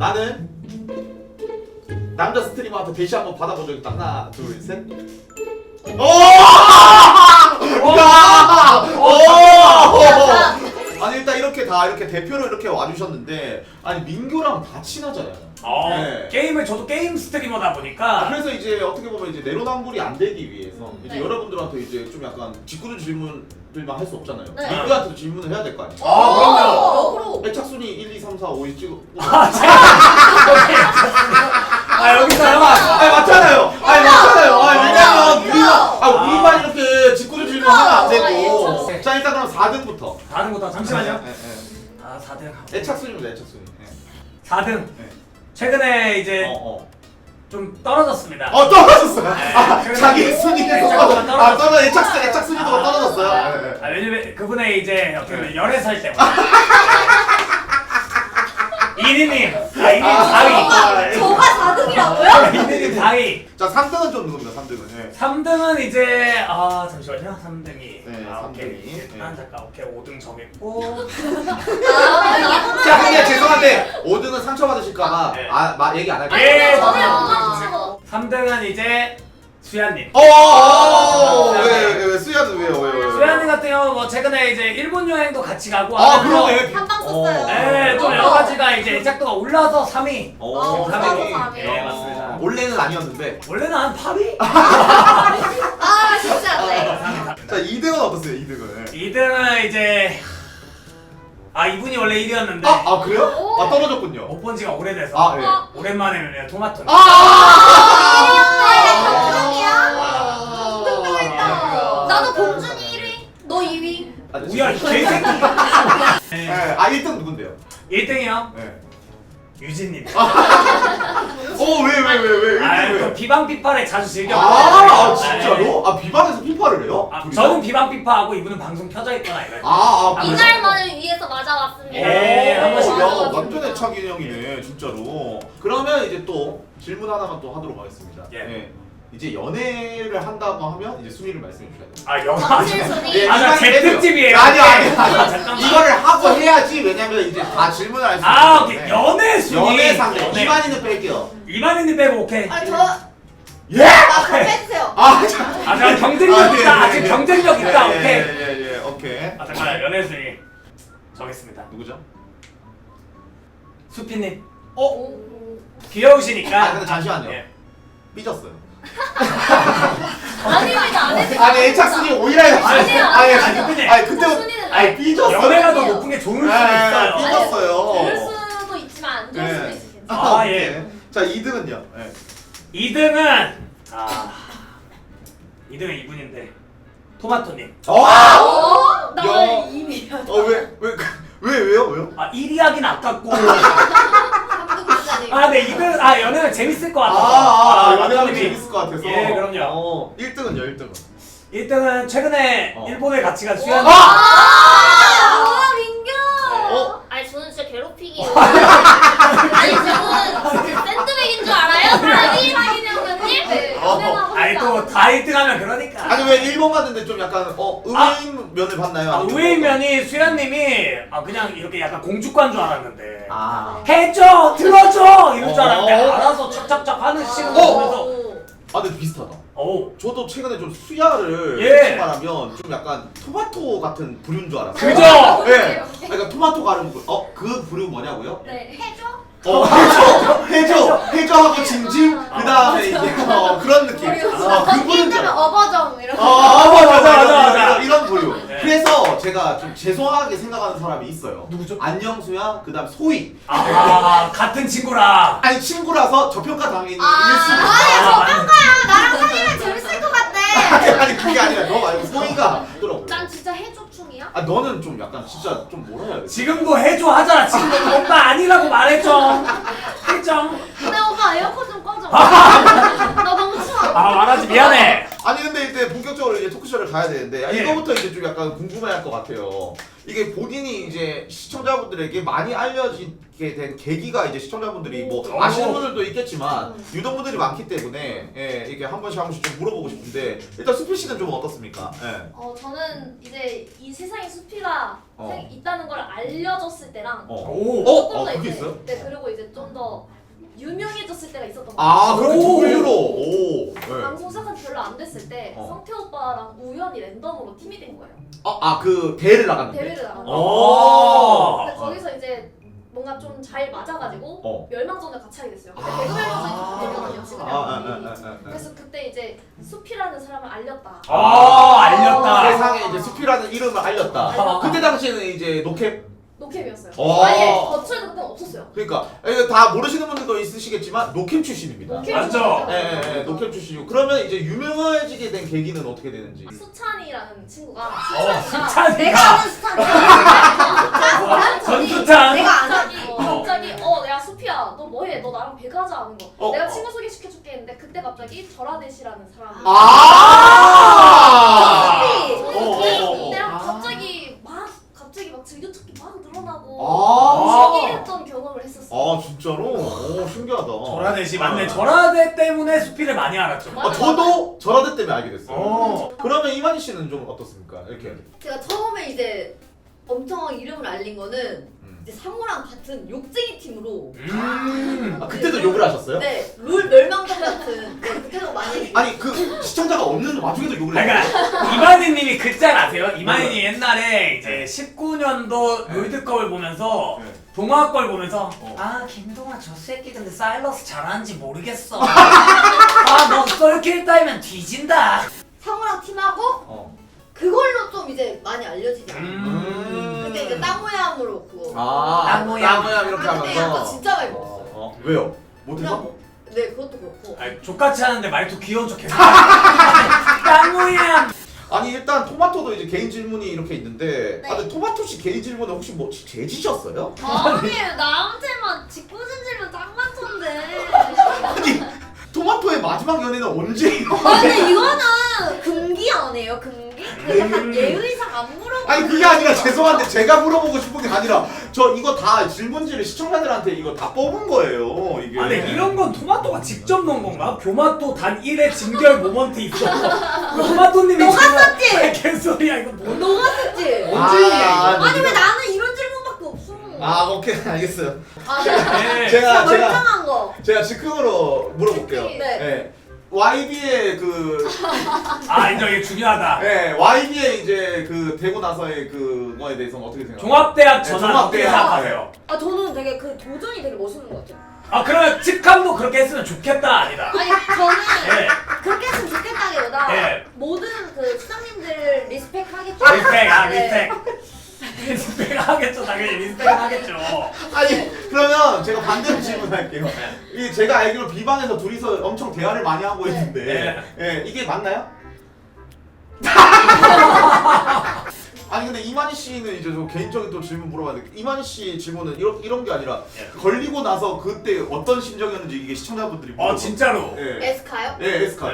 나는 남자 스트리머한테 대시 한번 받아본 적 있다. 하나, 둘, 셋. 오! 아니 일단 이렇게 다 이렇게 대표로 이렇게 와주셨는데 아니 민규랑 다 친하잖아요. 네. 게임을 저도 게임 스트리머다 보니까 그래서 이제 어떻게 보면 이제 내로남불이 안 되기 위해서 이제 여러분들한테 이제 좀 약간 짓궂은 질문들만 할 수 없잖아요. 네. 민규한테도 질문을 해야 될 거 아니에요. 그럼요. 애착순위 1, 2, 3, 4, 5, 6 찍어. 여기서요? 아니 맞잖아요. 아니 맞잖아요. 아니 왜냐면 우리만 이렇게 짓궂은 질문하면 안 되고. 자 일단 그럼 4등부터. 4등부터 잠시만요. 네. 4등. 애착순위입니다. 애착순위. 4등. 네. 최근에 이제 좀 떨어졌습니다. 떨어졌어요. 네, 자기 순위에서 떨어졌어요. 애착순위도가 떨어졌어요. 왜냐면 그분의 이제 어떻게 보면 열애설 때문에. 이니님 4위. 저가 4등이라고요? 이니님 4위. 자 3등은 좀 누굽니다. 3등은. 네. 3등은 이제 잠시만요. 3등이. 네, 오케이. 3등이. 일단 잠깐 오케이 5등 정했고. 자 근데 죄송한데 5등은 상처받으실까봐 네. 얘기 안 할게요. 예. 저는 아. 무조건 치고. 3등은 이제 수야님. 왜 수야는 왜요? 수야님 같은 경우 뭐 최근에 이제 일본 여행도 같이 가고 그러네. 한방 썼어요. 네, 좀 여러 가지가 이제 애착도가 올라서 3위. 올라서 3위. 네, 맞습니다. 원래는 아니었는데. 원래는 한 8위? 아 진짜 네. 자 2등은 어떠세요? 2등은. 2등은 이제 이분이 원래 1위였는데 그래요? 떨어졌군요. 못 본 지가 오래돼서 네. 오랜만에 그냥 토마토. 나도 봉준이 1위, 너 2위. 뭐야 이 개새끼. 네. 1등 누군데요? 1등이요? 네. 유진님. 왜? 또 비방 피파를 자주 즐겨. 진짜로? 비방에서 피파를 해요? 저는 비방 피파하고 이분은 방송 켜져 있거나 이럴 때. 이날만을 위해서 맞아왔습니다. 한 번씩 완전 애착 인형이네 진짜로. 그러면 이제 또 질문 하나만 또 하도록 하겠습니다. 예. 네. 이제 연애를 한다고 하면 이제 순위를 말씀해 주셔야 돼요. 정실 순위. 나 제 특집이에요. 아니. 잠깐만. 이거를 하고 해야지. 왜냐면 이제 다 질문을 할 수 있기 오케이. 때문에. 연애 순위. 연애 상대. 이만희는 뺄게요. 이만희님 빼고 오케이. 예? 저 빼주세요. 잠깐 경쟁력 있다. 아직 경쟁력 있다. 오케이. 오케이. 잠깐 연애 순위 정했습니다. 누구죠? 수피님. 귀여우시니까. 근데 잠시만요. 예. 삐졌어요. 아닙니다. 안 했어요. 애착 순위 오히려 아니, 그때 순위는 삐졌어요. 연애가 더 높은 게 좋을 수도 있어요. 삐졌어요. 그럴 수도 있지만 안 좋을 수도 있어요. 예. 자 2등은요. 2등은 2등은 이분인데 토마토님. 나는 2위야. 왜요? 1위 하긴 아깝고. 3등짜리. 네 2등 연애는 재밌을 것 같아서. 연애하면 재밌을 것 같아서. 예, 그럼요. 1등은요. 1등은. 1등은 최근에 일본에 같이 간 수현. 민규. 아니 저는 진짜 괴롭히기. 아니 저는 샌드백인 줄 알아요? 사람이 확인해보면님. 아니 또 다 1등하면 그러니까. 아니 왜 일본 갔는데 좀 약간 의외인 면을 봤나요? 의외인 면이 수현님이 그냥 이렇게 약간 공주과인 줄 알았는데 해줘 들어줘 이럴 줄 알았는데 알아서 착착착 하는 식으로 보면서 근데 비슷하다. 저도 최근에 좀 예. 수야를 말하면 좀 약간 토마토 같은 부류인 줄 알았어요. 그죠? 네. 그러니까 토마토 가는 그 부류 뭐냐고요? 네. 해줘. 해줘하고 징징 그 다음에 이제 그런 느낌. 그 부류인 줄 알았어요. 어버정 이렇게. 맞아. 이런 부류. 네. 그래서 제가 좀 죄송하게 생각하는 사람이 있어요. 누구죠? 안녕수야 그다음 소희. 같은 친구라. 아니 친구라서 저평가 당연히 저평가야. 나랑 사귀면 재밌을 것 같대. 아니 그게 아니라 너 말고 소희가 더라고. 난 진짜 해줘충이야? 너는 좀 약간 진짜 좀 뭐라 해야 돼? 지금도 해줘 하잖아. 지금도 오빠 아니라고 말해줘. 해줘. 근데 오빠 에어컨 좀 꺼줘. 나 너무 추워. 말하지 미안해. 아니 근데 이제 이제 본격적으로 이제 토크쇼를 가야 되는데 예. 이거부터 이제 좀 약간 궁금해할 것 같아요. 이게 본인이 이제 시청자분들에게 많이 알려지게 된 계기가 이제 시청자분들이 뭐 오. 아시는 분들도 있겠지만 유도분들이 많기 때문에 예, 이게 한 번씩 좀 물어보고 싶은데 일단 수필 씨는 좀 어떻습니까? 예. 저는 이제 이 세상에 수피가 있다는 걸 알려졌을 때랑 오. 조금 더 그게 이제 있어요? 네, 그리고 이제 좀 더 유명해졌을 때가 있었던 것 아 같아요. 그렇게 오. 두 분류로. 오. 예. 방송 시작한 지 별로 안 됐을 때 성태 오빠랑 우연히 랜덤으로 팀이 된 거예요. 그 대회를 나갔는데. 대회를 나갔는데. 오. 근데 거기서 이제 뭔가 좀 잘 맞아가지고 멸망전을 같이 하게 됐어요. 근데 배그 멸망전이 되거든요 지금. 그래서 그때 이제 수피라는 사람을 알렸다. 알렸다. 세상에 이제 수피라는 이름을 알렸다. 그때 당시에는 이제 노캡. 노캠이었어요. 오. 아예 거출도 그때 없었어요. 그러니까 이거 다 모르시는 분들도 있으시겠지만 노캠 출신입니다. 노캠 맞죠? 예, 노캠 출신이고 그러면 이제 유명해지게 된 계기는 어떻게 되는지. 수찬이라는 친구가 수찬이가. 내가 아는 스타일. 전수찬. 내가 아는. 갑자기 야 수피야 너 뭐해? 너 나랑 배가자 하는 거. 내가 친구 소개시켜줄게 했는데 그때 갑자기 절하대시라는 사람이 그때랑 갑자기 막 즐겨찾기 막 늘어나고 신기했던 경험을 했었어요. 진짜로? 신기하다. 절하대시 맞네. 절하대 때문에 수피를 많이 알았죠. 저도 절하대 때문에 알게 됐어요. 그러면 이만희 씨는 좀 어떻습니까? 이렇게. 제가 처음에 이제 엄청 이름을 알린 거는 이제 상호랑 같은 욕쟁이 팀으로. 그때도 욕을 하셨어요? 네, 룰 멸망전 같은. 네, 그때도 많이. 아니 그 시청자가 없는 와중에도 욕을 했어요. 그러니까 이만희님이 그짤 아세요? 이만희님 옛날에 이제 19년도 롤드컵을 보면서 동화 걸 보면서 김동아 저 새끼 근데 사일러스 잘하는지 모르겠어. 너 썰킬 따이면 뒤진다. 상호랑 팀하고 그걸로 좀 이제 많이 알려지지 않아요. 근데 이제 땅 모양으로 그거. 땅 모양. 이렇게 근데 약간 하면서. 진짜 많이 먹었어요. 왜요? 못해서? 그냥 네, 그것도 그렇고. 아니 족같이 하는데 말투 귀여운 척 해서. 땅 모양. 아니 일단 토마토도 이제 개인 질문이 이렇게 있는데 근데 토마토 씨 개인 질문은 혹시 뭐 재지셨어요? 아니 나한테만 짓궂은 질문 딱 맞던데. 아니 토마토의 마지막 연애는 언제예요? 근데 이거는 금기 아니에요? 금기? 그 약간 예의상 안 물어보는. 아니 그게 아니라 죄송한데 제가 물어보고 싶은 게 아니라 저 이거 다 질문지를 시청자들한테 이거 다 뽑은 거예요 이게. 근데 이런 건 토마토가 직접 넣은 건가? 교마토 단 1회 진결 모먼트 있어. 토마토님이 너가 썼지? 아니 개소리야 이거 뭐. 너가 썼지? 언제 일이야 이거. 아니 왜 나는 이런 질문밖에 없어? 오케이 알겠어요. 네. 진짜 멀쩡한 거. 제가 즉흥으로 물어볼게요. 네. YB의 그 인정 이게 중요하다. YB의 이제 그 되고 나서의 그거에 대해서는 어떻게 생각해요? 종합대학 전환 어떻게 종합대학. 생각하세요? 저는 되게 그 도전이 되게 멋있는 것 같아요. 그러면 직함도 그렇게 했으면 좋겠다 아니다. 아니 저는 예. 그렇게 했으면 좋겠다기보다 예. 모든 그 수장님들 리스펙 하겠죠. 리스펙. 리스펙 하겠죠 당연히 리스펙 하겠죠. 아니 그러면 제가 반대로 질문할게요. 이 제가 알기로 비방에서 둘이서 엄청 대화를 많이 하고 있는데 이게 맞나요? 아니 근데 이만희 씨는 이제 좀 개인적인 또 질문 물어봐야 돼. 이만희 씨 질문은 이런 게 아니라 걸리고 나서 그때 어떤 심정이었는지 이게 시청자분들이 진짜로. 에스카요? 에스카.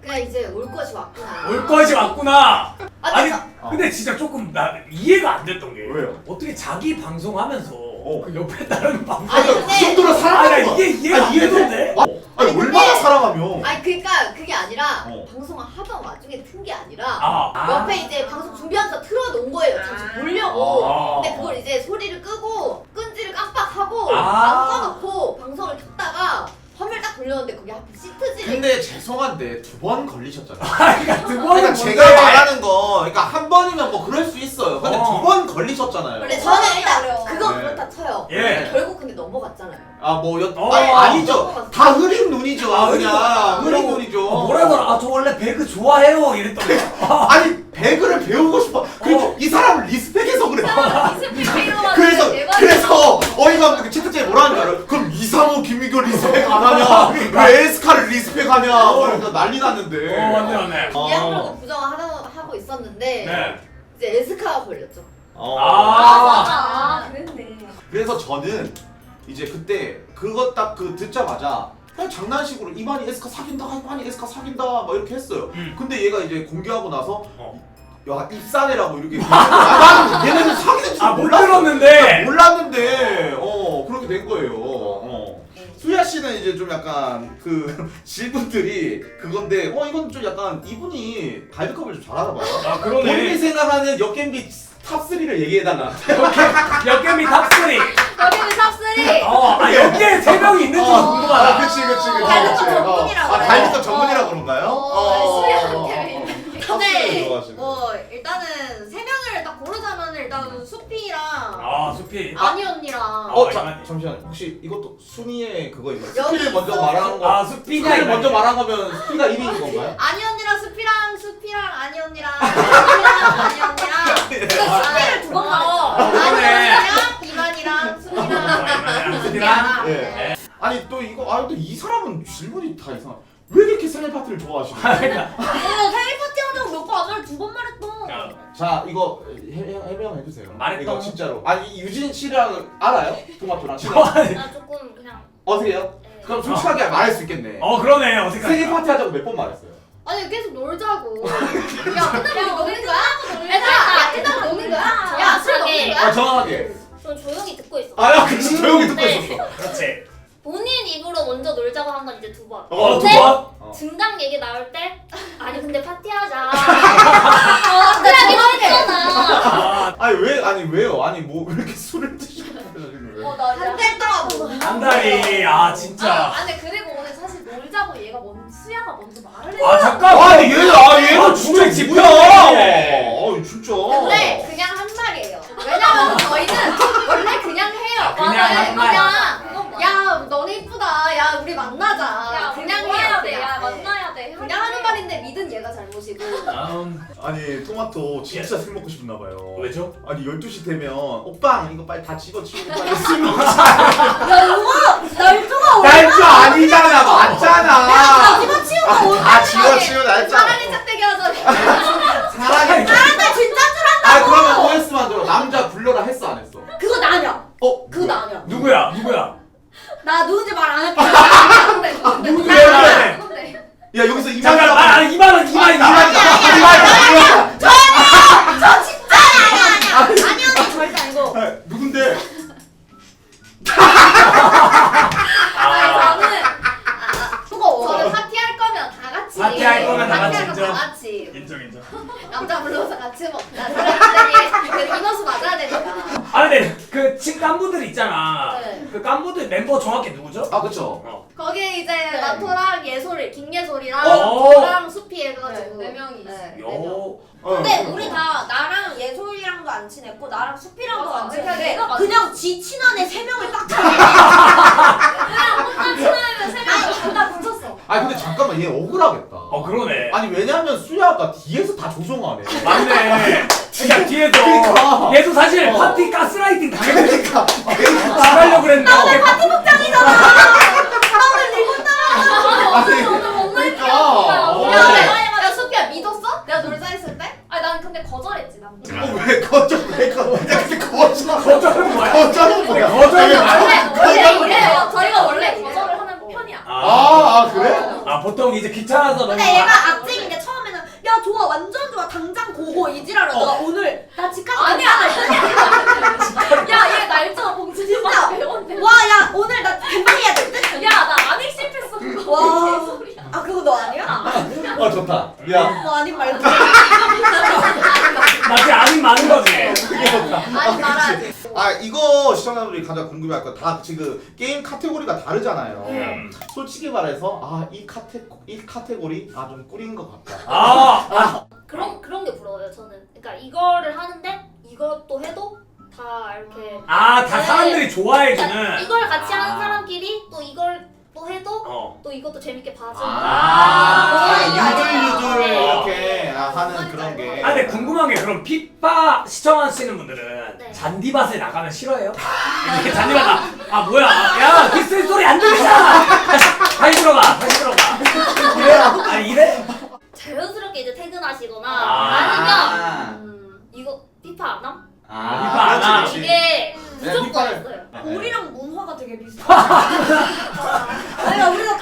그냥 이제 올 것이 왔구나. 올 것이 왔구나. 아니 저- 근데 진짜 조금 나 이해가 안 됐던 게 왜요? 어떻게 자기 방송하면서 그 옆에 다른 방송 아니, 그 근데- 정도로 사랑하는 거야. 이게 이해가 안 되던데? 아니 근데- 얼마나 사랑하며? 아니 그러니까 그게 아니라 어. 방송을 하던 와중에 튼 게 아니라 옆에 이제 방송 준비하면서 틀어놓은 거예요. 잠시 보려고. 근데 그걸 이제 소리를 끄고 끈지를 깜빡하고 안 꺼놓고 방송을 켰다가 화면 딱 돌렸는데 거기 하필 시트지를. 근데 죄송한데 두 번 걸리셨잖아요. 그러니까 두 번은 그러니까 제가 말하는 거, 그러니까 한 번이면 뭐 그럴 수 있어요. 근데 두 번 걸리셨잖아요. 근데 저는 일단 어려워. 그건 네. 그렇다 쳐요. 예. 결국 근데 넘어갔잖아요. 아니죠. 다 흐린 눈이죠. 그냥 흐린 눈이죠. 뭐라더라? 저 원래 배그 좋아해요 이랬던 거. 아니 배그를 배우고 싶어. 그리고 이 사람을 리스펙해서 그래. 리스펙 그래서 어이가 없는 게 채팅창에 뭐라 하는 줄 알아요? 그럼 이상호 김민규 리스펙 안 하냐? 왜 에스카를 리스펙하냐? 그러니까 난리 났는데. 맞네. 이양으로 부정을 하고 있었는데 네. 이제 에스카가 걸렸죠. 맞아. 그랬네. 그래서 저는 이제 그때 그거 딱 그 듣자마자 그냥 장난식으로 이만희 에스카 사귄다, 이만희 에스카 사귄다 막 이렇게 했어요. 근데 얘가 이제 공개하고 나서 야 입사네라고 이렇게 나는 얘네는 사귀는지 못 들었는데 몰랐는데 그렇게 된 거예요. 수야 씨는 이제 좀 약간 그 질문들이 그건데 이건 좀 약간 이분이 갈비컵을 좀 잘 알아봐요. 아 본인이 그러네. 생각하는 역겜비 탑3를 얘기해달라. 역겜이 탑3. 여기는 탑3. 역겜 3명이 있는지 궁금하다. 그치. 갈비컵 전문이라고 그래요. 갈비컵 전문이라고 그런가요? 수야한테 왜 있는 근데 좋아하시네. 일단은 3명을 딱 고르자면 일단 수피랑 수피. 아니 언니랑 잠시만 혹시 이것도 순위의 그거인가요? 여기 수피를 먼저 있어. 말하는 거 수피가 수피를 먼저 말한 거면 수피가 1위인 건가요? 아니 언니랑 수피랑 아니 언니랑 아니 언니랑 수피를 2번 말했죠. 아니 언니랑 이만이랑 수피랑 수피랑. 예. 아니 또 이거 또 이 사람은 질문이 다 이상. 왜 이렇게 생일 파티를 좋아하시는 거예요? 생일 파티 하자고 몇 번 안 말해 2번 말했어. 자 이거 해명 해주세요. 말했던 이거 진짜로. 아니 유진 씨랑 알아요? 토마토랑 씨랑 나 조금 그냥 어색해요? 그럼 솔직하게 말할 수 있겠네. 그러네. 어색하다. 생일 파티 하자고 몇 번 말했어요? 아니 계속 놀자고. 야 끝나고 노는 거야? 얘들아 끝나고 노는 거야? 야술 먹는 거야? 정확하게. 좀 조용히 듣고 있어. 아야 그치 조용히 듣고 네. 있었어. 그렇지. 본인 입으로 먼저 놀자고 한 건 이제 2번. 2번? 증강 얘기 나올 때 아니 근데 파티하자. 파티하기로 했잖아. 아니 왜요? 아니 뭐 왜 이렇게 술을 드시고 그러시는 거예요? 한 달 동안 한 달이 진짜. 아니 근데 그리고 오늘 사실 놀자고 얘가 수야가 먼저 말을 해. 잠깐만. 얘는 진짜 진짜 뭐야? 진짜. 근데 그냥 한 말이에요. 왜냐면 저희는 원래 그냥 해요. 그냥 한 말. 야 너네 이쁘다. 야 우리 만나자. 야 그냥 만나야 해야 돼. 돼. 야 만나야 돼. 그냥 하는 말인데 믿은 얘가 잘못이고. 아니 토마토 진짜 술 먹고 싶나 봐요. 왜죠? 아니 12시 되면 오빠 이거 빨리 다 집어치우고 빨리 술 먹자. 야 이거 날조가 날줄 아니잖아 맞잖아. 다 집어치우고 다 집어치우고 날짜. 사랑의 짝대기 하자. 사랑해. 나한테 진짜 줄 안다고. 그러면 OS만 들어. 남자 불러라 했어 안 했어? 그거 나 아니야. 그거 나 아니야. 누구야? 나 누군지 말 안 할게. 누구야? 야 여기서 이만 잠깐 말 2만원. 저 진짜 아니야. 아니 언니 절대 아니고. 누군데? 저는 파티할 거면 다 같이. 파티할 거면 다 같이 파티할 거면 인정. 다 같이. 인정. 남자 불러서 같이 먹자. 사람들이 그 인원수 맞아야 되니까. 근데 그 깐부들 있잖아. 네. 그 깐부들 멤버 정확히 누구죠? 그쵸. 거기에 이제 나토랑 예솔이, 김예솔이랑 어. 저랑 수피 해가지고 네 명이 있어. 네, 네 명. 요. 근데 우리 다 나랑 예솔이랑도 안 친했고 나랑 수피랑도 맞아. 안 그러니까 친했는데 내가 그냥 지 친한 애 3명을 딱 잡아. 혼자 친하면 3명이 다 붙였어. 아니 근데 잠깐만 얘 억울하겠다. 그러네. 아니 왜냐면 수야가 뒤에서 다 조종하네. 맞네. 그냥 뒤에서. 그러니까. 얘도 사실 파티 가스라이팅 당했는데 그러니까. 잘하려고 그랬는데. 나 오늘 파티 복장이잖아. 나 오늘 리본 따라. 아니 그러니까. 야 수피야 믿었어? 내가 놀자 했을 때? 아니 난 근데 거절했지 난. 왜 근데 거절은 뭐야? 거절은 뭐야? 거절은 원래 뭐야? 이래요. 저희가 원래 거절을 하는 편이야. 그래? 보통 이제 귀찮아서 근데 얘가 악질인데 처음에는 야 좋아 완전 좋아 당장 고고 이지라려다가 오늘 나 집 가서 아니야. 야얘 날짜 봉준이 막 배웠네. 와야 오늘 나 금방 해야 돼. 야나 안 익십했어 그거. 와. 개소리야. 아 그거 너 아니야? 좋다. 야. 뭐 아닌 말고. 마치 아닌 많은 거지. 아니 말아야지. 이거 시청자분들이 가장 궁금해할 거 다 지금 게임 카테고리가 다르잖아요. 솔직히 말해서 이 카테고리 좀 꾸린 것 같다. 그런 게 부러워요 저는. 그러니까 이거를 하는데 이것도 해도 다 이렇게. 다 네. 사람들이 좋아해주는. 그러니까 이걸 같이 하는 사람끼리 또 이걸 또 해도 또 이것도 재밌게 봐주는. 유들유들 이렇게 하는 그런 게. 근데 궁금한 게 그럼 피파 시청하시는 분들은 네. 잔디밭에 나가면 싫어해요? 이렇게 잔디밭 뭐야? 야 휘슬 소리 안 들리잖아. 다시 들어가. 이래요? 이래? 자연스럽게 이제 퇴근하시거나 아. 아니면 이거 피파 안 함? 피파 안 함. 이게 피파를- 무조건 있어요. 우리랑 문화가 되게 비슷해. 아니 우리가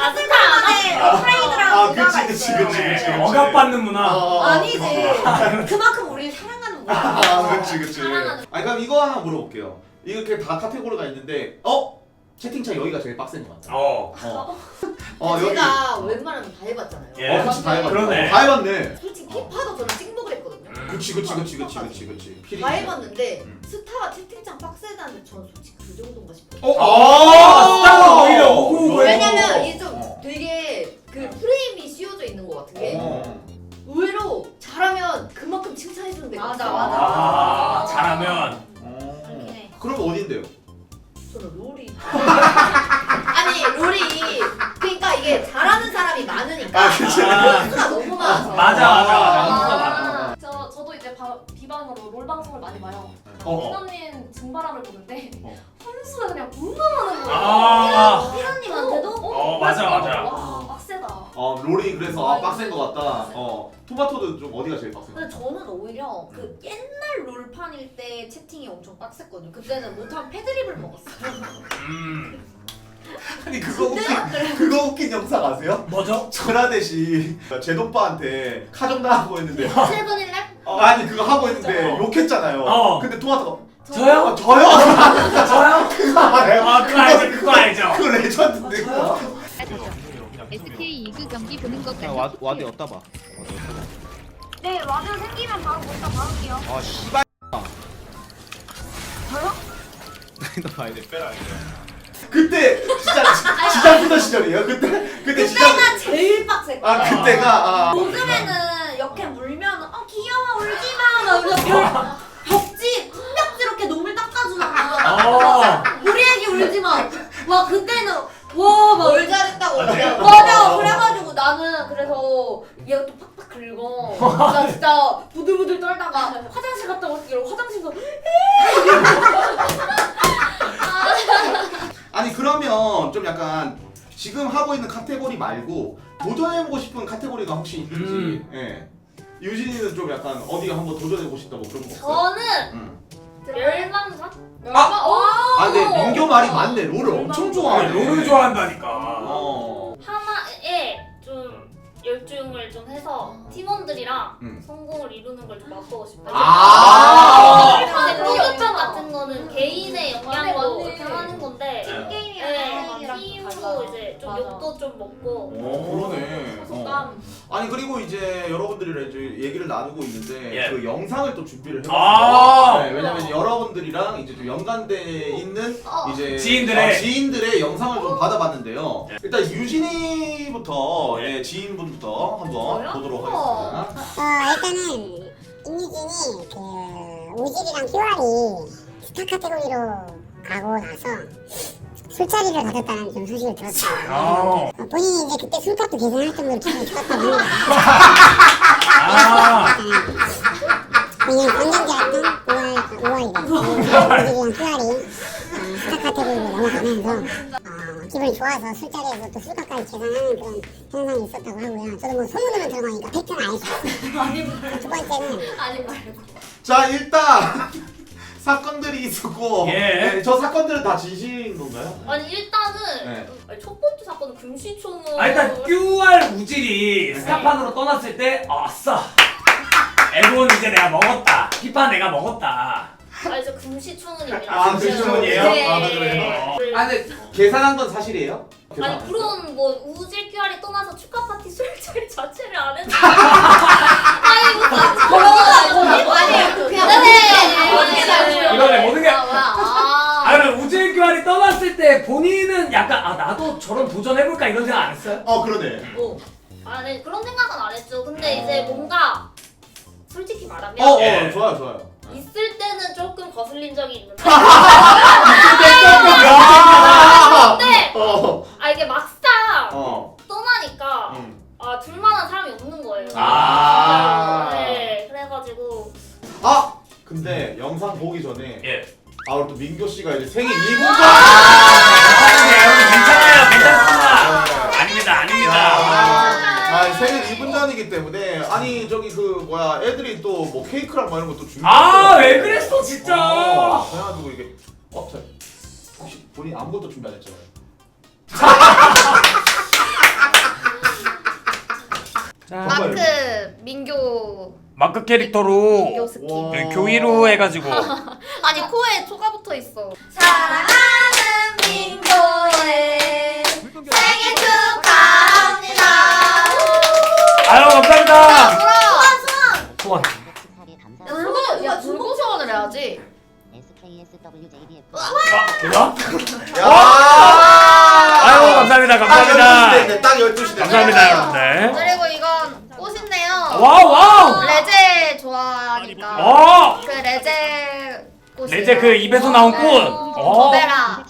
그치, 그치, 그치. 억압받는 문화. 아니지. 그만큼 우리를 사랑하는 거야. 아, 그치. 사랑하는. 아니 그럼 이거 하나 물어볼게요. 이렇게 다 카테고리가 있는데 채팅창 여기가 제일 빡센 것 같아. 여기. 제가 웬만하면 다 해봤잖아요. 예. 그치 다 해봤네. 그러네. 다 해봤네. 솔직히 피파도 저는 찍먹을 했거든요. 그치. 다 해봤는데 음. 스타가 채팅창 빡세다는데 저는 솔직히 그 정도인가 싶어요. 스타가 오히려 오고 왜냐면 이게 좀 어. 되게 그 프레임이 씌워져 있는 것 같은 게 어. 의외로 잘하면 그만큼 칭찬해주는 데가 맞아, 있어요. 아, 잘하면. 그렇긴 해. 그럼 어딘데요? 저는 롤이 아니 롤이 그러니까 이게 잘하는 사람이 많으니까 수가 너무 많아서 맞아. 저도 이제 비방으로 롤 방송을 많이 봐요. 어. 피너님 증바람을 보는데 어. 혼수가 그냥 운동하는 거예요. 아. 피너님한테도? 맞아. 와 빡세다. 롤이 그래서 빡센 것 같다. 토마토도 좀 어디가 제일 빡센 것 근데 저는 오히려 그 옛날 롤판일 때 채팅이 엄청 빡셌거든요. 그때는 못하면 패드립을 먹었어요. 아니 그거 웃긴 영상 아세요? 뭐죠? 전하대시 제동빠한테 카정당하고 했는데 세븐일랩? 아니 그거 하고 했는데 욕했잖아요. 근데 토마토가 저요? 저요? 저요? 그거 알아요? 그거 알죠. 그거 레전드인데 그거. SK 2그 경기 보는 것 같아. 와드 어디다 봐. 네 와드 생기면 바로 거기다 박을게요. 아 씨발. 너 봐야 돼. 빼라 이제. 그때 진짜 쓰던 시절이에요. 그때 진짜 그때가 제일 빡셌거든요. 그때가 요즘에는 역해 물면 귀여워 울지마 막 이러면서 벽지 벽지렇게 놈을 닦아주잖아. 우리 애기 울지마. 와 그때는 와막 잘했다고 맞아. 그래가지고 나는 그래서 얘가 또 팍팍 긁어. 나 진짜 부들부들 떨다가 화장실 갔다 올게요. 화장실에서 아니 그러면 좀 약간 지금 하고 있는 카테고리 말고 도전해보고 싶은 카테고리가 혹시 있는지. 예. 유진이는 좀 약간 어디가 한번 도전해보고 싶다 뭐 그런 거 없어요? 저는 멸망사? 근데 민교 말이 맞네. 롤을 엄청 좋아하네. 롤을 좋아한다니까. 하나에 좀 열중을 좀 해서 팀원들이랑 성공을 이루는 걸 좀 맛보고 싶어요. 근데 프로젝트 같은 거는 개인의 역량으로 맞네. 이렇게 하는 건데 게임이랑 팀으로 이제 좀 맞아. 욕도 좀 먹고 그러네. 소감. 아니 그리고 이제 여러분들이랑 이제 얘기를 나누고 있는데 예. 그 영상을 또 준비를 아. 해봤어요. 네, 왜냐면 이제 여러분들이랑 이제 좀 연관돼 있는 이제 지인들의 영상을 좀 받아봤는데요. 일단 유진이부터 예. 지인분부터 한번 저요? 보도록 하겠습니다. 일단은 임유진이 그 우질이랑 휘활이 스타 카테고리로 가고 나서 술자리를 가졌다는 좀 소식을 들었어요. 본인이 이제 그때 술값도 계산할 정도로 기분이 좋았다고 합니다. 본인이 관전자였던 5월이래. 우질이랑 휘활이 스타 카테고리로 넘어가면서 기분이 좋아서 술자리에서 또 술값까지 계산하는 그런 현상이 있었다고 하고요. 저도 뭐 소문으로만 들어가니까 팩트는 알 수 없어요. 두 번째는 아니 말고. 자 일단 사건들이 있었고 예. 네, 저 사건들은 다 진실인 건가요? 아니 일단은 네. 아니, 첫 번째 사건은 금시초문 일단 QR 우질이 스타판으로 떠났을 때 아싸. 에곤 이제 내가 먹었다. 피파 내가 먹었다. 아니 저 금시초문입니다. 금시초문이에요? 그래요? 근데 계산한 건 사실이에요? 계산 안 아니 했어요? 그런 뭐 우질 QR이 떠나서 축하 파티 술자리 자체를 안 했는데 이거네 모든 게. 아, 그럼 우질 QR이 떠났을 때 본인은 약간 나도 저런 도전해볼까 이런 생각 안 했어요? 그러네. 아니 그런 생각은 안 했죠. 근데 이제 뭔가 솔직히 말하면 예. 좋아요. 있을 때는 조금 거슬린 적이 있는데 야! 근데 어. 이게 막상 떠나니까 둘만한 사람이 없는 거예요. 네, 그래가지고 근데 영상 보기 전에 예. 우리 또 민교 씨가 이제 생일 2분 여러분 괜찮습니다. 아닙니다. 생일 2분 전이기 때문에 아니 저기 그 뭐야 애들이 또 뭐 케이크랑 뭐 이런 것도 준비. 왜 그랬어 진짜. 그래가지고 이게 저 혹시 본인 아무것도 준비 안 했잖아요. 마크 민교 마크 캐릭터로 스킨. 네, 교위로 해가지고 아니 코에 초가 붙어 있어. 사랑하는 민교의 생일 축하합니다. 아유 감사합니다. 소원. 소원. 야 불공 소원을 해야지. 뭐야? 야! 아유 감사합니다. 감사합니다. 딱 12시 됐네. 감사합니다 여러분들. 그리고 이건 꽃인데요. 와우. 레제 좋아하니까. 그 레제 꽃이. 레제 그 입에서 나온 꽃. 거베라.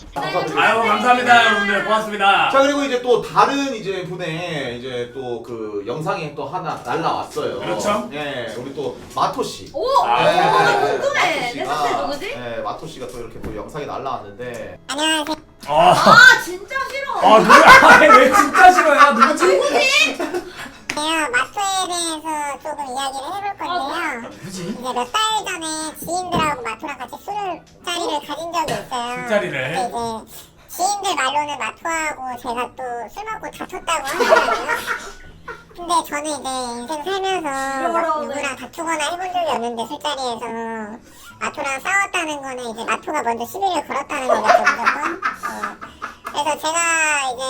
아유 감사합니다 여러분들 고맙습니다. 자 그리고 이제 또 다른 이제 분의 이제 또 그 영상이 또 하나 날라왔어요. 그렇죠. 예, 우리 또 마토 씨. 오! 아, 궁금해. 내 상태 누구지? 예, 마토 씨가 또 이렇게 또 영상이 날라왔는데. 안녕하세요. 아 진짜 싫어. 아 누구야? 왜 진짜 싫어요? 누구지? 마토에 대해서 조금 이야기를 해볼 건데요. 누구지? 이제 몇 달 전에 지인들하고 마토랑 같이 술자리를 가진 적이 있어요. 술자리를? 근데 이제 지인들 말로는 마토하고 제가 또 술 먹고 다퉜다고 하거든요. 근데 저는 이제 인생 살면서 누구랑 다투거나 해본 적이 없는데 술자리에서 마토랑 싸웠다는 거는 이제 마토가 먼저 시비를 걸었다는 거겠죠, 무조건. 그래서 제가 이제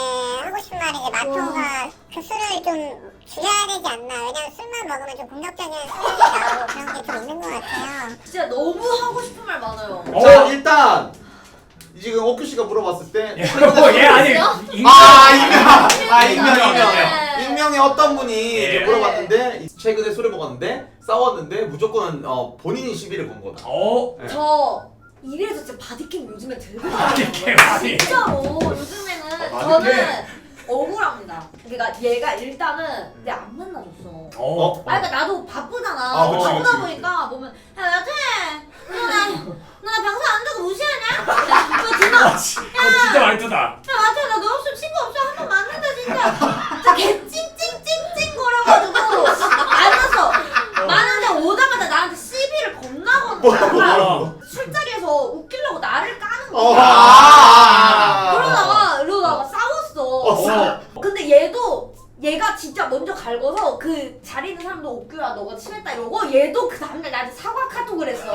하고 싶은 말이 이제 마토가 그 술을 좀 줄여야 되지 않나. 왜냐면 술만 먹으면 좀 공격적인 성향이 나오고 그런 게 좀 있는 것 같아요. 진짜 너무 하고 싶은 말 많아요. 자 일단 지금 오큐 씨가 물어봤을 때. 얘 아니 익명의 어떤 분이 예. 이제 물어봤는데 최근에 술을 먹었는데 싸웠는데 무조건 본인이 시비를 건 거다. 예. 저 이래서 진짜 바디캠 요즘에 들고 바디캠, 다녀요. 진짜로 요즘에는 저는 억울합니다. 그러니까 얘가 일단은 내 안 만나줬어. 그러니까 나도 바쁘잖아. 그치, 바쁘다 그치. 보니까 보면 야 여태 너나 방송 안 듣고 무시하냐? 너 진짜 진짜 말투다. 야 마태야 나 너 없으면 친구 없어 한 번 만난다 진짜 개찡찡찡찡 거려가지고 안 왔어. 많은데 오자마자 나한테 시비를 겁나 거는 거야. 술자리에서 웃기려고 나를 까는 거야. 그러다가 싸웠어. 근데 얘가 진짜 먼저 갈궈서 그 자리 있는 사람도 옥규야 너가 심했다 이러고 얘도 그 다음날 나한테 사과 카톡을 했어.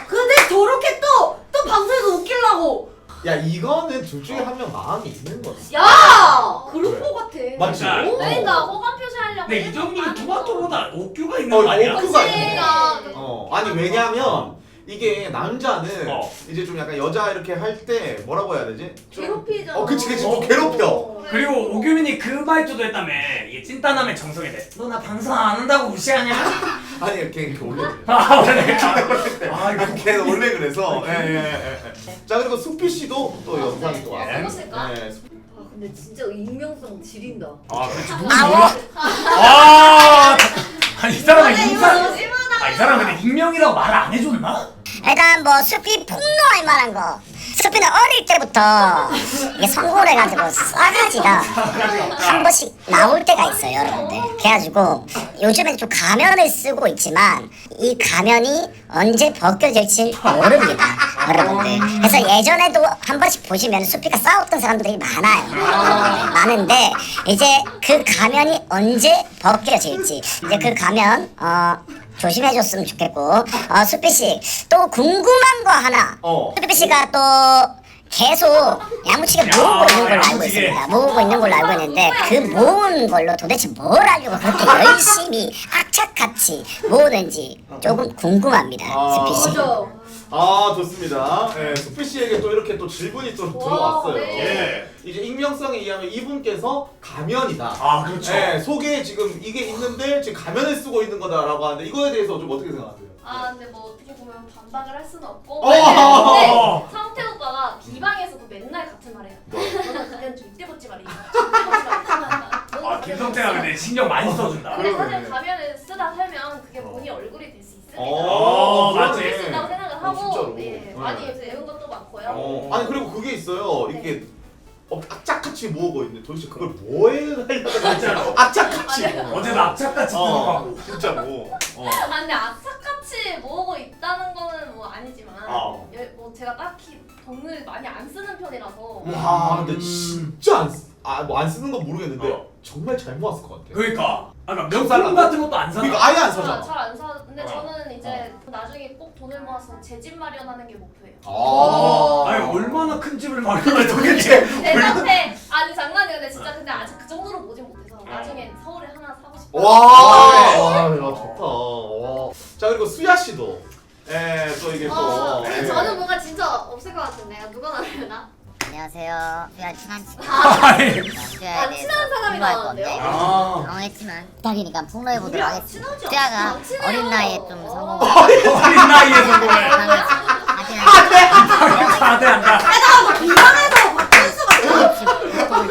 근데 저렇게 또 방송에서 웃기려고. 야 이거는 둘 중에 한 명 마음이 있는 거지. 야 그럴 것 같아. 맞지? 그러니까 호감 표시하려고. 근데 이정님은 토마토보다 옥규가 있는 어, 거 아니야? 옥규가 그러니까. 아니 왜냐면 이게 남자는 이제 좀 약간 여자 이렇게 할 때 뭐라고 해야 되지? 좀, 괴롭히잖아. 그치 좀 괴롭혀. 그리고 오규민이 그 말투도 했다며. 이게 찐따남의 정석이 돼. 너 나 방송 안 한다고 무시하냐? 아니 걔 원래 그래. 아 원래. 걔는 원래 그래서. 자 그리고 수피 씨도 또 영상이 또 왔어요. 해보실까? 네. 근데 진짜 익명성 지린다. 아 그렇지 누구 몰라? 아니 이 사람은 인사. 이 사람 근데 익명이라고 말을 안 해줬나? 일단 뭐 수피 폭로할 만한 거. 수피는 어릴 때부터 이게 성공을 해가지고 싸가지가 한 번씩 나올 때가 있어요, 여러분들. 그래가지고 요즘엔 좀 가면을 쓰고 있지만 이 가면이 언제 벗겨질지 모릅니다, 여러분들. 그래서 예전에도 한 번씩 보시면 수피가 싸웠던 사람들이 많아요. 많은데 이제 그 가면이 언제 벗겨질지 이제 그 가면 조심해줬으면 좋겠고 수피씨 또 궁금한 거 하나 수피씨가 또 계속 야무지게 모으고 있는 걸로 알고 있습니다. 모으고 있는 걸로 알고 있는데 그 모은 걸로 도대체 뭘 하려고 그렇게 열심히 악착같이 모으는지 조금 궁금합니다, 수피씨. 아 좋습니다. 네, 수피 씨에게 또 이렇게 또 질문이 또 들어왔어요. 네. 이제 익명성에 의하면 이분께서 가면이다. 아 그렇죠. 네, 속에 지금 이게 있는데 지금 가면을 쓰고 있는 거다라고 하는데 이거에 대해서 좀 어떻게 생각하세요? 근데 뭐 어떻게 보면 반박을 할 수는 없고. 어. 근데 성태 오빠가 비방에서도 맨날 같은 말해요. 너는 가면 절대 벗지 말이야. 절대 벗지 말이야. 김성태가 근데 신경 많이 써준다. 근데 사실 가면을 쓰다 살면 그게 본인 얼굴이 될 수 있으니까. 맞지. 될수 있다고 생각을 하고. 진짜로. 네, 많이 배운 것도 많고요. 아니 그리고 그게 있어요. 이게 악착같이 모으고 있는데 도대체 그걸 뭐에 하려고 진짜로. 악착같이 어제도 악착같이 들어가고. 진짜로. 근데 악착같이 모으고 있다는 거는 뭐 아니지만 뭐 제가 딱히 돈을 많이 안 쓰는 편이라서. 와 근데 진짜 안 쓰는 건 모르겠는데 정말 잘 모았을 것 같아요. 그러니까 명품 같은 것도 안 사나? 그러니까 아예 안 사잖아. 잘안 사. 근데 저는 이제 나중에 꼭 돈을 모아서 제 집 마련하는 게 목표예요. 아니 얼마나 큰 집을 마련해 도대체? 대전에 아니 장난이야. 근데 진짜 근데 아직 그 정도로 보진 못해서 나중에 서울에 하나 사고 싶어. 와, 좋다. 와. 자 그리고 수야 씨도 또 이게 또 저는 뭔가 진짜 없을 것 같은데 누가 나려나? 안녕하세요. 수야 친한 친구. 아, 친한 사람이 나왔는데요? 당황했지만 부탁이니까 폭로해보도록 우리 하겠습니다. 친하죠? 수야가 안 친해요. 어린 나이에 좀 성공. 어린 나이에 성공해. 하대한다. 이방에서 바꿀 수가 없어.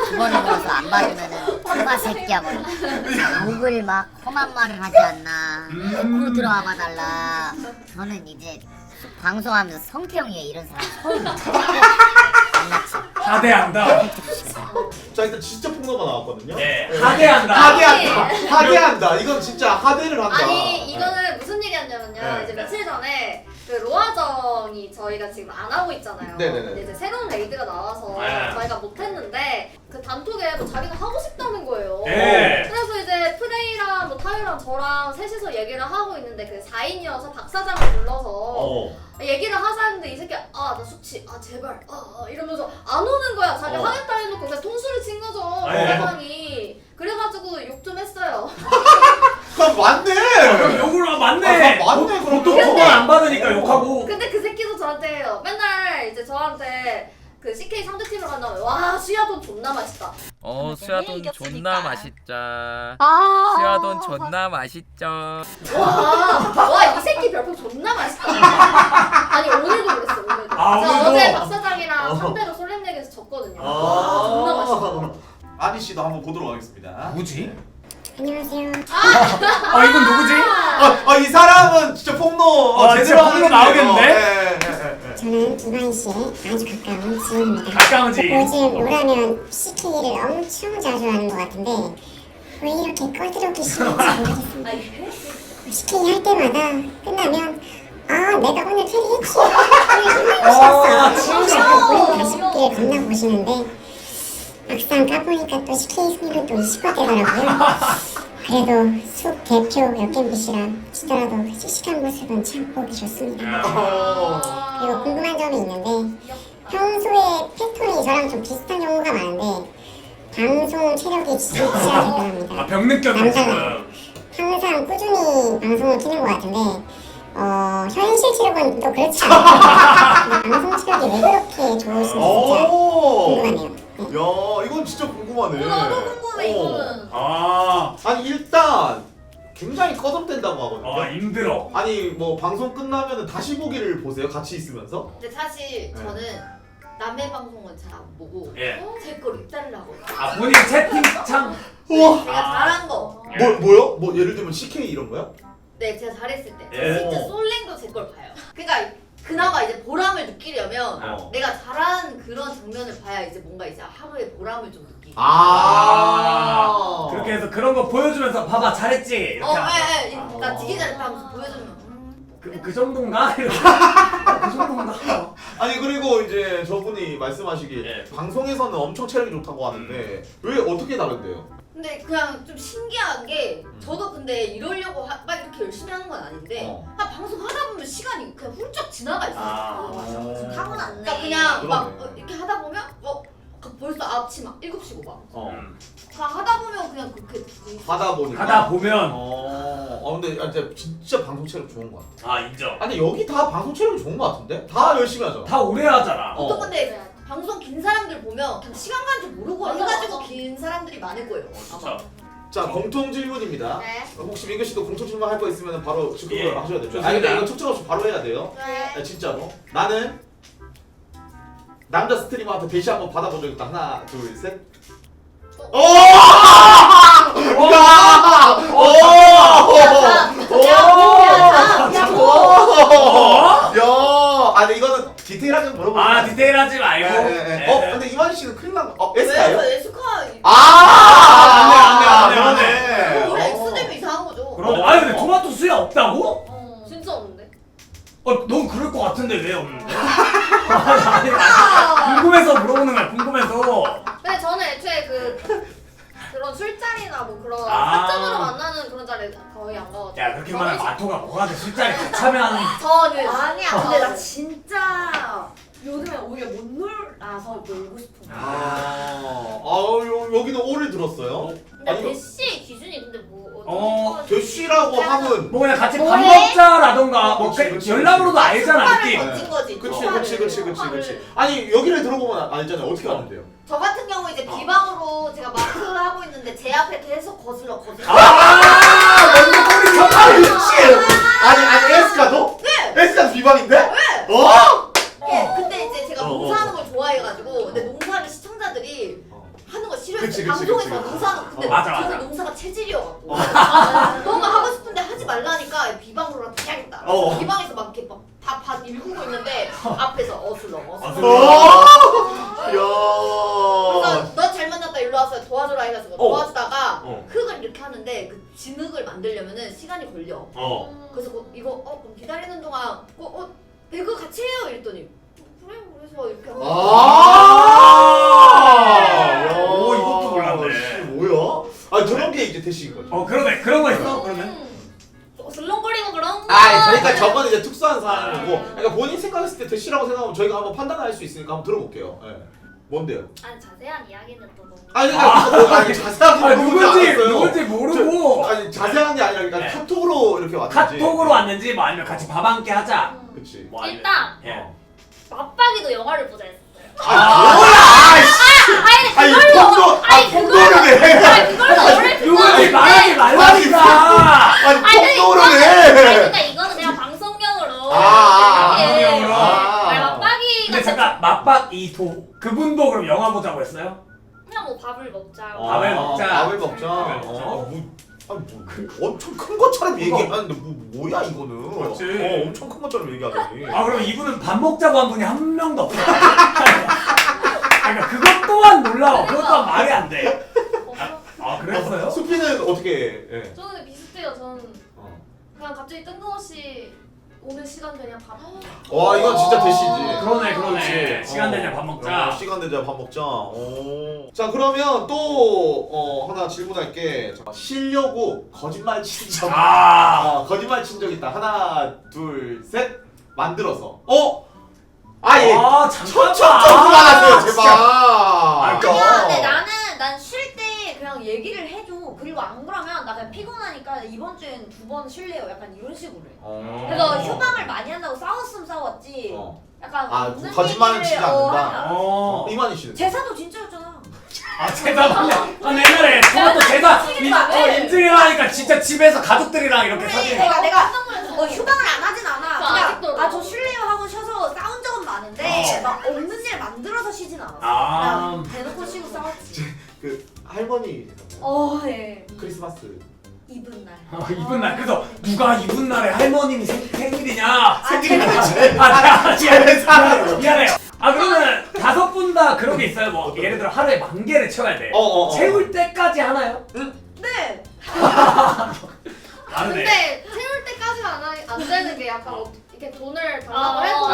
두 번을 물어서 안 봐주면은 엄마 새끼야 뭐 욕을 막 험한 말을 하지 않나. 옆으로 들어와 봐달라. 저는 이제 방송하면서 성태형이 이런 사람 처음 만났지. 하대한다. 자 일단 진짜 폭로가 나왔거든요. 네. 하대한다. 하대한다. 이건 진짜 하대를 한다. 아니 이거는 무슨 일이었냐면요. 네. 이제 며칠 전에 그 로아정이 저희가 지금 안 하고 있잖아요. 네네네. 근데 이제 새로운 레이드가 나와서 네. 저희가 못했는데 그 단톡에 뭐 자기가 하고 싶다는 거예요. 네. 그래서 이제 프레이랑 뭐 타요랑 저랑 셋이서 얘기를 하고 있는데 그 4인이어서 박 사장을 불러서 얘기를 하자 했는데 이 새끼 나 숙취 제발 이러면서 안 오는 거야. 자기 하겠다 해놓고 그냥 통수를 친 거죠. 그 네. 사장이. 그래가지고 욕 좀 했어요. 그럼 맞네. 욕을 맞네. 맞네. 그럼 보통 그걸 안 받으니까 욕하고. 근데 그 새끼도 저한테 해요. 맨날 이제 저한테 그 CK 상대팀을 간다면 와 수야돈 존나 맛있다. 수야돈 존나 맛있자. 아 수야돈 존나 맛있죠. 와이 새끼 별풍 존나 맛있다. 아니 오늘도 그랬어 오늘도. 저 오늘도? 어제 박 사장이랑 상대로 솔랭렉에서 졌거든요. 존나 맛있다. 아니 씨도 한번 보도록 하겠습니다. 누구지? 안녕하세요. 이건 누구지? 이 사람은 진짜 폭로 진짜 제대로 폭로 하는 나오겠는데? 저는 이관 씨의 아주 가까운 지인입니다. 가까운 지인. 요즘 로라면 CK를 엄청 자주 하는 것 같은데 왜 이렇게 꺼드럽기 싫은지 모르겠습니다. CK 할 때마다 끝나면 내가 오늘 캐리했지. 오늘 힘을 쉬었어. 우리 다시 보기를 겁나 보시는데 막상 까보니까 또 CK 승률은 또 20% 되더라고요. 그래도 숲 대표 역겜비씨라 치더라도 씩씩한 모습은 참 보기 좋습니다. 그리고 궁금한 점이 있는데 평소에 패턴이 저랑 좀 비슷한 경우가 많은데 방송 체력이 진짜 대단합니다. 병 느꼈네 남자가 항상 꾸준히 방송을 키는 것 같은데 현실 체력은 또 그렇지 않아요. 방송 체력이 왜 그렇게 좋으신지 진짜 궁금하네요. 야 이건 진짜 궁금하네. 나도 궁금해 이거는. 아니 일단 굉장히 꺼덕댄다고 하거든요. 힘들어. 아니 뭐 방송 끝나면 다시 보기를 보세요. 같이 있으면서. 근데 사실 저는 남의 방송은 잘 안 보고 제 걸 입달을 하거든요. 본인 채팅창. 우와. 제가 잘한 거. 뭐요? 뭐 예를 들면 CK 이런 거야? 네, 제가 잘했을 때. 예. 진짜 솔랭도 제 걸 봐요. 그러니까 그나마 이제 보람을 느끼려면 내가 잘한 그런 장면을 봐야 이제 뭔가 이제 하루에 보람을 좀 느끼고. 그렇게 해서 그런 거 보여주면서 봐봐 잘했지. 이렇게 나 되게 잘했다 하면서 보여주면. 그 정도인가? 그 정도인가? 아니 그리고 이제 저분이 말씀하시길 방송에서는 엄청 체력이 좋다고 하는데 왜 어떻게 다른데요? 근데 그냥 좀 신기한 게 저도 근데 이러려고 막 이렇게 열심히 하는 건 아닌데 방송 하다 보면 시간이 그냥 훌쩍 지나가 있어요. 하고 났네. 그러니까 그냥 막 그러네. 이렇게 하다 보면 벌써 아침 막 7시 5분. 그냥 하다 보면 그냥 그렇게 하다 보니까. 하다 보면. 근데 진짜 방송 체력 좋은 것 같아. 인정. 아니 여기 다 방송 체력이 좋은 것 같은데? 다 열심히 하잖아. 다 오래 하잖아. 또 근데 방송 긴 사람들 보면 그냥 시간 간 줄 모르고 해가지고 긴 사람들이 많을 거예요. 아마. 자 공통 질문입니다. 네. 혹시 민규 씨도 공통 질문 할 거 있으면 바로 즉흥을 하셔야 돼요. 좋습니다. 근데 이거 툭툭 없이 바로 해야 돼요. 네. 진짜로. 나는 남자 스트리머한테 대시 한번 받아본 적 있다. 하나, 둘, 셋. 아니 이거는 디테일하게 물어보면. 디테일하지 말고. 근데 이완 씨는 큰일 난 거. S가요? 에스카. 그러네. 우리 X 되면 이상한 거죠. 근데 토마토 수야 없다고? 진짜 없는데. 넌 그럴 것 같은데 왜 없는데? 궁금해서 물어보는 거야 궁금해서. 근데 저는 애초에 그런 술자 야 그렇게 말하면 마토가 뭐가 돼? 술자리 참여하는. 저는 아니야. 저는- 근데 나 진짜 요즘에 오히려 못 놀아서 놀고 싶은 거야. 여기는 오를 들었어요. 근데 아니, 대시 기준이 근데 뭐 대쉬라고 함은 뭐 그냥 같이 밥 뭐해? 먹자라던가 뭐 그치, 그치, 연락으로도 알잖아 축하를 느낌. 던진 거지. 그치 축하를. 그치. 아니 여기를 들어보면 알잖아요. 어떻게 아는데요? 저 같은 경우 이제 비방으로 제가 마크 하고 있는데 제 앞에 계속 거슬러. 먼저 꼬리 아 미치. 아니 에스카도? 네. 에스카 비방인데? 왜? 어? 예, 근데 이제 제가 어, 농사하는 걸 좋아해가지고 근데 농사를 시청자들이 하는 거 싫어했어요. 그치, 방송에서 그치. 농사는 근데 맞아. 저는 농사가 체질이어갖고 뭔가 하고 싶은데 하지 말라니까 비방으로 해야겠다. 어. 비방에서 막 이렇게 막 다 읽고 있는데 앞에서 어슬렁. 야. 그래서 너 잘 만났다 일로 와서 도와줘라 해가지고 도와주다가 흙을 이렇게 하는데 그 진흙을 만들려면은 시간이 걸려. 그래서 이거 그럼 기다리는 동안 배그 같이 해요 이랬더니 그래 그래서 이렇게 하고 오, 이것도 몰랐네. 뭐야? 아 저런 게 이제 대시인 거죠. 그러네 그런 거 있어 그러면. 슬렁거리고 그런 거. 그러니까 저건 이제 특수한 사안이고, 그러니까 본인 생각했을 때 대시라고 생각하면 저희가 한번 판단할 수 있으니까 한번 들어볼게요. 네. 뭔데요? 아니 자세한 이야기는 또 너무. 아니 자세하게 누군지 모르고 아니 자세한 게 아니라 그러니까 네. 카톡으로 이렇게 왔는지. 카톡으로 왔는지 뭐 아니면 같이 밥 함께 하자. 그치. 뭐 아니면- 일단 예. 맞박이도 영화를 보자 했었어요. 아니 폰도 폰도를 해. 그걸로 너를 누군지 말하지 말라니까. 아니 폰도를 아니 해. 그러니까 이거는 그냥 방송용으로. 방송용으로. 아니 맞박이가 근데 잠깐 맞박 이도 그분도 그럼 영화 보자고 했어요? 그냥 뭐 밥을 먹자. 밥을 먹자. 밥을 먹자. 밥을 먹자. 엄청 큰 것처럼 얘기하는데 뭐야 이거는. 그렇지. 엄청 큰 것처럼 얘기하더니. 그럼 이분은 밥 먹자고 한 분이 한 명도 없어. 그러니까 그것 또한 놀라워. 그것 또한 말이 안 돼. 그랬어요? 수피는 어떻게? 예. 저는 비슷해요. 저는 그냥 갑자기 뜬금없이 오늘 시간 되냐 밥. 와 이건 진짜 대시지. 그러네. 그렇지. 시간 되냐 밥 먹자. 시간 되자 밥 먹자. 자 그러면 또 하나 질문할게. 쉬려고 거짓말 친 적. 거짓말 친 적 있다. 하나 둘 셋. 만들어서. 예. 잠깐만. 그만하세요 제발. 아니야 근데 난 쉴 때 그냥 얘기를 해줘. 그리고 안 그러면 나 그냥 피곤하니까 이번 주엔 2번 쉴래요. 약간 이런 식으로 해. 그래서 휴방을 많이 한다고 싸웠으면 싸웠지. 약간 없는 거짓말은 치지 얘기를, 않는다. 하면. 이만희 씨는. 제사도 진짜였잖아. 제사 옛날에 그것도 제사 인증해라니까 진짜 집에서 가족들이랑 이렇게 사진. 내가 휴방을 안 하진 않아. 저 그냥 아직도 저 쉴래요 하고 쉬어서 싸운 적은 많은데 막 없는 일 만들어서 쉬진 않았어. 그냥 대놓고 쉬고 싸웠지. 그 할머니. 예. 크리스마스. 이분 날. 이분 날. 그래서 누가 이분 날에 할머님이 생일이냐? 미안해요. 그러면 5분 다 그런 게 있어요. 뭐 예를 들어 하루에 10,000개를 채워야 돼. 채울 때까지 하나요? 네. 다르네. 근데 채울 때까지는 안 되는 게 약간 이렇게 돈을 달라고 해도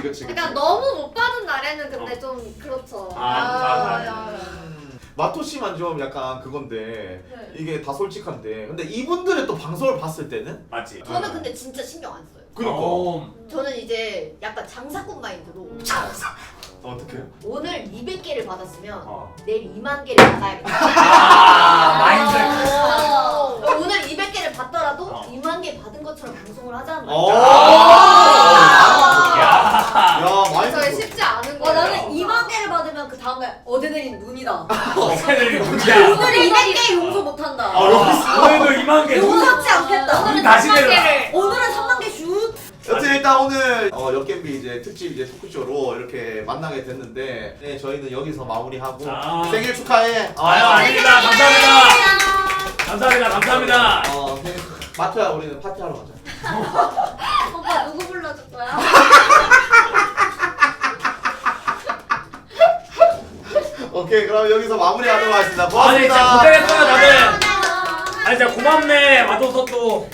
그치. 그러니까 너무 못 받은 날에는 근데 좀 그렇죠. 마토 씨만 좀 약간 그건데 네. 이게 다 솔직한데 근데 이분들의 또 방송을 봤을 때는 맞지. 저는 근데 진짜 신경 안 써요. 그니까 저는 이제 약간 장사꾼 마인드로 어떡해요? 오늘 200개를 받았으면 내일 2만 개를 받아야겠다. 마인드. 오늘 200개를 받더라도 2만 개 받은 것처럼 방송을 하자는 야 많이 저희 쉽지 않은 거예요. 나는 2만 개를 받으면 그 다음에 어제 내린 눈이다. 새들이 문제야. 오늘 200개 용서 못한다. 오늘도 2만 개. 용서치 않겠다. 오늘 다시 내려. 오늘은 3만 개 슛. 여튼 일단 오늘 역겜비 이제 특집 이제 토크쇼로 이렇게 만나게 됐는데 네, 저희는 여기서 마무리하고 생일 축하해. 아닙니다. 감사합니다. 마토야 우리는 파티하러 가자. 오빠 누구 불러줄 거야? 오케이 그럼 여기서 마무리하도록 하겠습니다. 진짜 고맙습니다. 고생했어요 다들. 진짜 고맙네. 와줘서 또.